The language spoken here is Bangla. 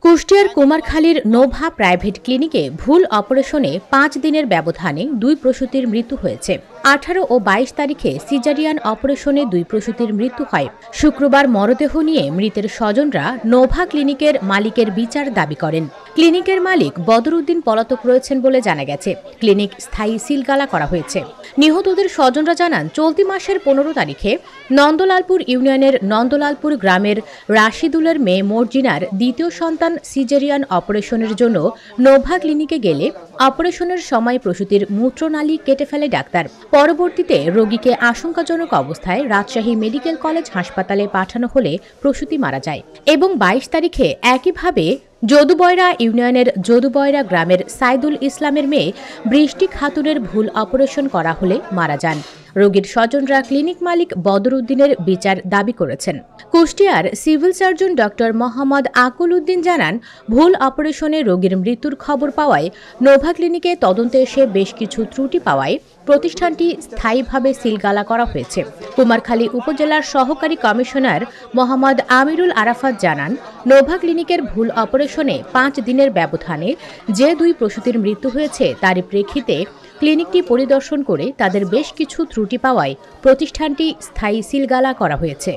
কুষ্টিয়ার কুমারখালীর নোভা প্রাইভেট ক্লিনিকে ভুল অপারেশনে 5 দিনের ব্যবধানে 2 প্রসূতির মৃত্যু হয়েছে। 18 ও 22 তারিখে সিজারিয়ান অপারেশনে 2 প্রসূতির মৃত্যু হয়। শুক্রবার মরদেহ নিয়ে মৃতের স্বজনরা নোভা ক্লিনিকের মালিকের বিচার দাবি করেন। ক্লিনিকের মালিক বদরউদ্দিন পলাতক রয়েছেন বলে জানা গেছে। ক্লিনিক স্থায়ী সিলগালা করা হয়েছে। নিহতদের স্বজনরা জানান, চলতি মাসের 15 তারিখে নন্দলালপুর ইউনিয়নের নন্দলালপুর গ্রামের রাশিদুলের মেয়ে মর্জিনার দ্বিতীয় সন্তান সিজারিয়ান অপারেশনের জন্য নোভা ক্লিনিকে গেলে অপারেশনের সময় প্রসূতির মূত্রনালী কেটে ফেলে ডাক্তার। পরবর্তীতে রোগীকে আশঙ্কাজনক অবস্থায় রাজশাহী মেডিকেল কলেজ হাসপাতালে পাঠানো হলে প্রসূতি মারা যায় এবং 22 তারিখে একইভাবে যদুবয়রা ইউনিয়নের যদুবয়রা গ্রামের সাইদুল ইসলামের মেয়ে বৃষ্টি খাতুনের ভুল অপারেশন করা হলে মারা যান। রোগীর স্বজনরা ক্লিনিক মালিক বদরউদ্দিনের বিচার দাবি করেছেন। কুষ্টিয়ার সিভিল সার্জন ডক্টর মোহাম্মদ আকুল উদ্দিন জানান, ভুল অপারেশনে রোগীর মৃত্যুর খবর পাওয়ায় নোভা ক্লিনিকে তদন্তে এসে বেশ কিছু ত্রুটি পাওয়ায় প্রতিষ্ঠানটি স্থায়ীভাবে সিলগালা করা হয়েছে। কুমারখালী উপজেলার সহকারী কমিশনার মোহাম্মদ আমিরুল আরাফাত জানান, নোভা ক্লিনিকের ভুল অপারেশনে 5 দিনের ব্যবধানে যে 2 প্রসূতির মৃত্যু হয়েছে তারই প্রেক্ষিতে ক্লিনিকটি পরিদর্শন করে তাদের বেশ কিছু ত্রুটি পাওয়ায় প্রতিষ্ঠানটি স্থায়ী সিলগালা করা হয়েছে।